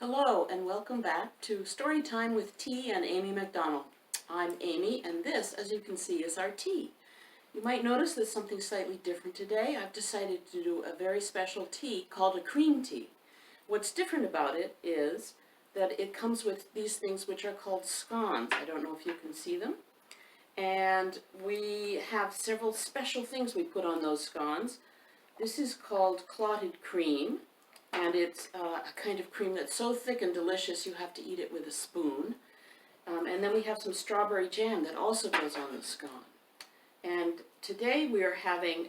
Hello and welcome back to Storytime with Tea and Amy MacDonald. I'm Amy and this, as you can see, is our tea. You might notice there's something slightly different today. I've decided to do a very special tea called a cream tea. What's different about it is that it comes with these things which are called scones. I don't know if you can see them. And we have several special things we put on those scones. This is called clotted cream. And it's a kind of cream that's so thick and delicious you have to eat it with a spoon. And then we have some strawberry jam that also goes on the scone. And today we are having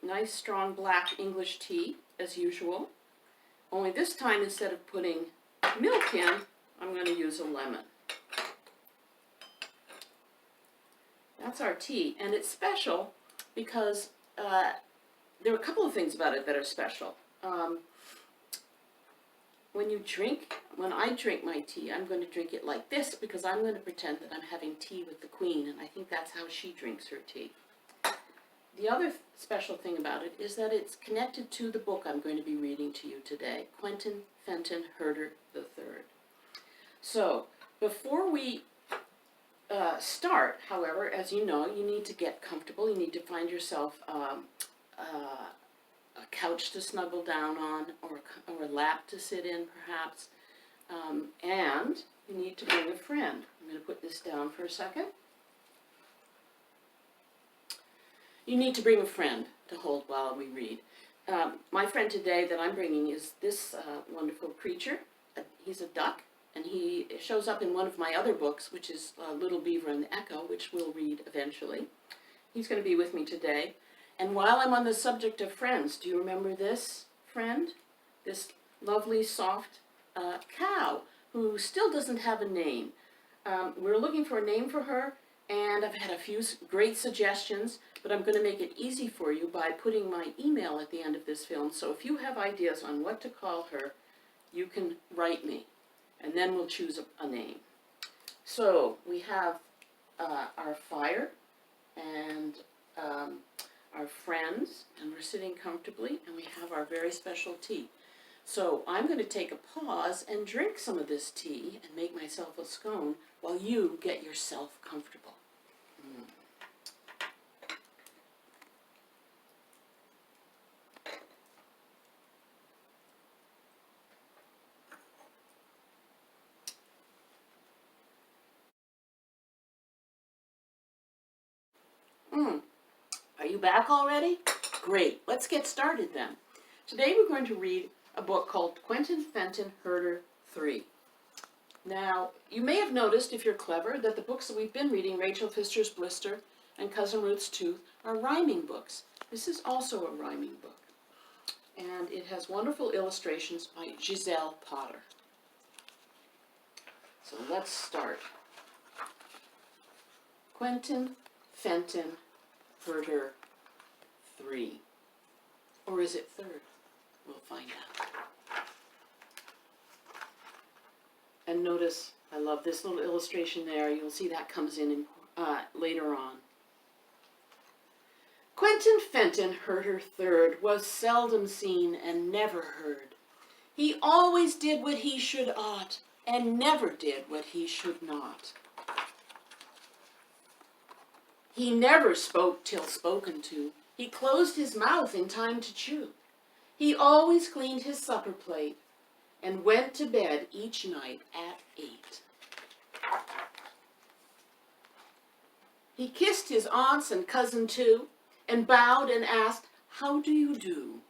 nice strong black English tea, as usual. Only this time, instead of putting milk in, I'm going to use a lemon. That's our tea, and it's special because there are a couple of things about it that are special. When I drink my tea, I'm going to drink it like this because I'm going to pretend that I'm having tea with the Queen, and I think that's how she drinks her tea. The other special thing about it is that it's connected to the book I'm going to be reading to you today, Quentin Fenton Herter III. So, before we start, however, as you know, you need to get comfortable. You need to find yourself a couch to snuggle down on, or a lap to sit in, perhaps. And you need to bring a friend. I'm going to put this down for a second. You need to bring a friend to hold while we read. My friend today that I'm bringing is this wonderful creature. He's a duck, and he shows up in one of my other books, which is Little Beaver and the Echo, which we'll read eventually. He's going to be with me today. And while I'm on the subject of friends, do you remember this friend? This lovely, soft cow who still doesn't have a name. We're looking for a name for her, and I've had a few great suggestions, but I'm going to make it easy for you by putting my email at the end of this film. So if you have ideas on what to call her, you can write me, and then we'll choose a name. So we have our fire and our friends, and we're sitting comfortably, and we have our very special tea. So I'm going to take a pause and drink some of this tea and make myself a scone while you get yourself comfortable. Are you back already? Great. Let's get started then. Today we're going to read a book called Quentin Fenton Herter III. Now, you may have noticed, if you're clever, that the books that we've been reading, Rachel Fisher's Blister and Cousin Ruth's Tooth, are rhyming books. This is also a rhyming book. And it has wonderful illustrations by Giselle Potter. So let's start. Quentin Fenton Herter III. Or is it third? We'll find out. And notice, I love this little illustration there. You'll see that comes in later on. Quentin Fenton Herter III was seldom seen and never heard. He always did what he should ought, and never did what he should not. He never spoke till spoken to. He closed his mouth in time to chew. He always cleaned his supper plate and went to bed each night at 8. He kissed his aunts and cousin too, and bowed and asked, "How do you do?"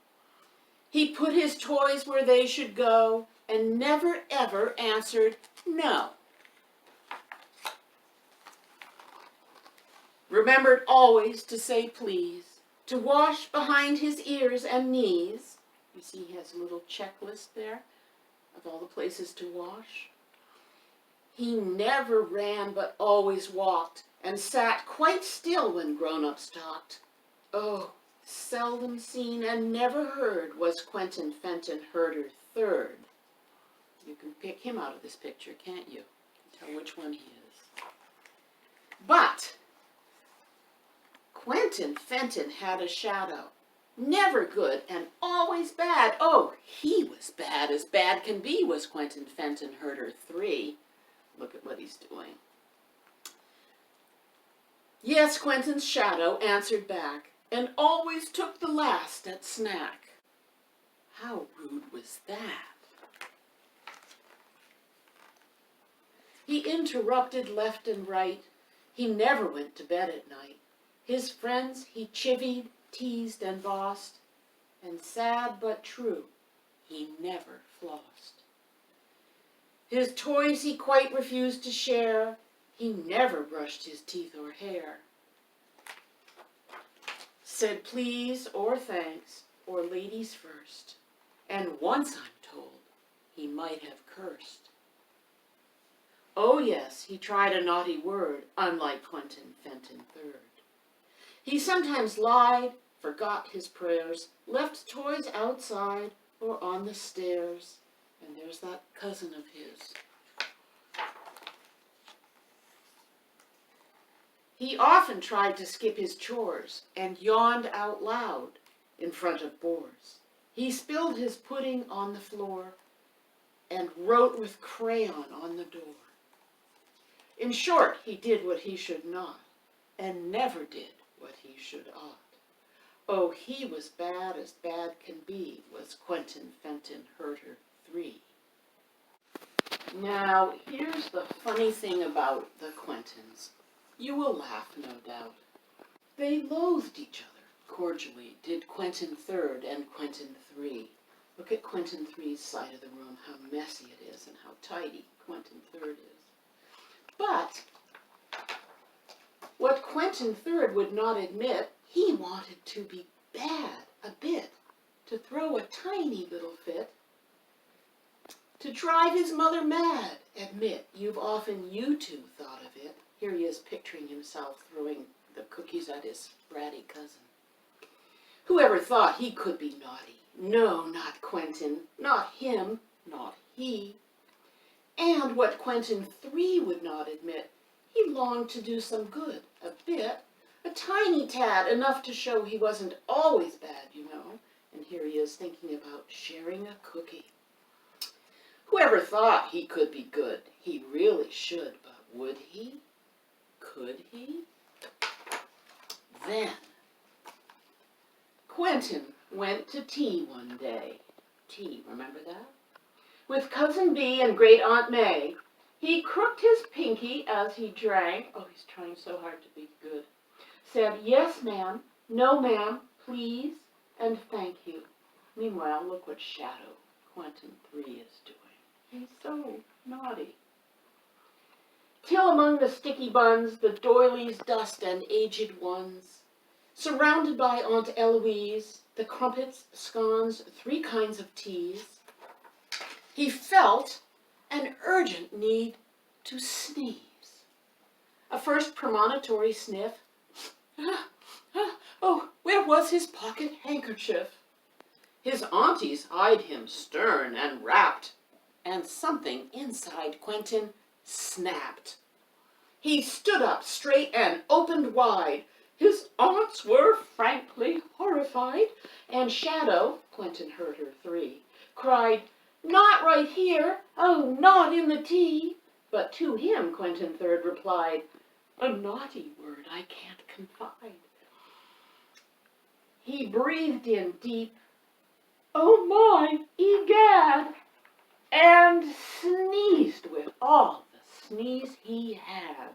He put his toys where they should go, and never ever answered no. Remembered always to say please, to wash behind his ears and knees. You see he has a little checklist there of all the places to wash. He never ran but always walked, and sat quite still when grown-ups talked. Oh, seldom seen and never heard was Quentin Fenton Herter III. You can pick him out of this picture, can't you? Tell which one he is. But Quentin Fenton had a shadow. Never good and always bad. Oh, he was bad as bad can be, was Quentin Fenton Herter III. Look at what he's doing. Yes, Quentin's shadow answered back, and always took the last at snack. How rude was that? He interrupted left and right. He never went to bed at night. His friends he chivied, teased, and bossed, and sad but true, he never flossed. His toys he quite refused to share. He never brushed his teeth or hair. Said please or thanks or ladies first, and once I'm told he might have cursed. Oh yes, he tried a naughty word, unlike Quentin Fenton III. He sometimes lied, forgot his prayers, left toys outside or on the stairs. And there's that cousin of his. He often tried to skip his chores and yawned out loud in front of bores. He spilled his pudding on the floor and wrote with crayon on the door. In short, he did what he should not, and never did what he should ought. Oh, he was bad as bad can be, was Quentin Fenton Herter III. Now, here's the funny thing about the Quentins. You will laugh, no doubt. They loathed each other cordially, did Quentin III and Quentin III. Look at Quentin III's side of the room, how messy it is and how tidy Quentin III is. But what Quentin III would not admit, he wanted to be bad a bit, to throw a tiny little fit, to drive his mother mad. Admit, you've often, you two, thought of it. Here he is picturing himself throwing the cookies at his bratty cousin. Whoever thought he could be naughty? No, not Quentin, not him, not he. And what Quentin III would not admit, he longed to do some good, a bit, a tiny tad, enough to show he wasn't always bad, you know. And here he is thinking about sharing a cookie. Whoever thought he could be good? He really should, but would he? Could he? Then, Quentin went to tea one day. Tea, remember that? With Cousin Bee and Great Aunt May. He crooked his pinky as he drank. Oh, he's trying so hard to be good. Said, yes, ma'am, no, ma'am, please, and thank you. Meanwhile, look what Shadow Quentin III is doing. He's so naughty. Till among the sticky buns, the doilies, dust, and aged ones, surrounded by Aunt Eloise, the crumpets, scones, 3 kinds of teas, he felt an urgent need to sneeze. A first premonitory sniff. Oh, where was his pocket handkerchief? His aunties eyed him stern and rapt, and something inside Quentin snapped. He stood up straight and opened wide. His aunts were frankly horrified, and Shadow, Quentin Herter III, cried, not right here, oh, not in the tea. But to him Quentin III replied, a naughty word I can't confide. He breathed in deep, oh my, egad, and sneezed with all the sneeze he had.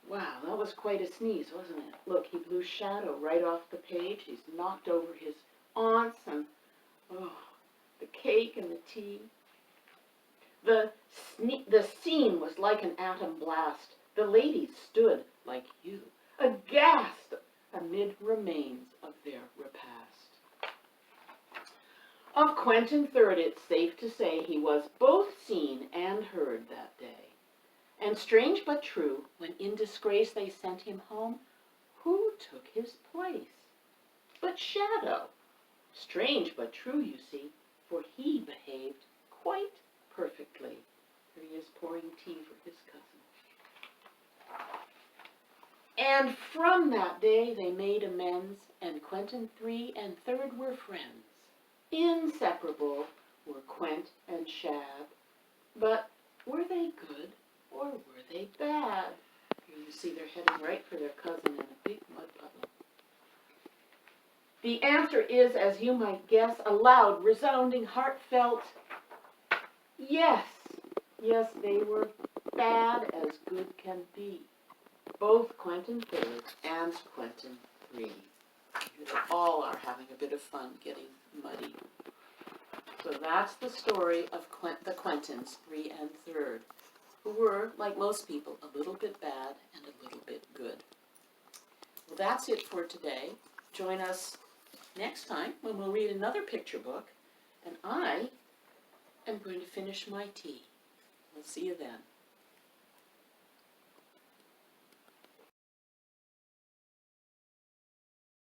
Wow, that was quite a sneeze, wasn't it? Look, he blew Shadow right off the page. He's knocked over his aunts and, oh, the cake and the tea. The scene was like an atom blast. The ladies stood like you, aghast amid remains of their repast. Of Quentin III, it's safe to say he was both seen and heard that day. And strange but true, when in disgrace they sent him home, who took his place? But Shadow. Strange but true, you see, for he behaved quite perfectly. Here he is pouring tea for his cousin. And from that day they made amends, and Quentin III and III were friends. Inseparable were Quent and Shab. But were they good or were they bad? Here you see they're heading right for their cousin in a big mud puddle. The answer is, as you might guess, a loud, resounding, heartfelt yes. Yes, they were bad as good can be. Both Quentin III and Quentin III. They all are having a bit of fun getting muddy. So that's the story of the Quentins, III and III, who were, like most people, a little bit bad and a little bit good. Well, that's it for today. Join us next time when we'll read another picture book, and I am going to finish my tea. We'll see you then.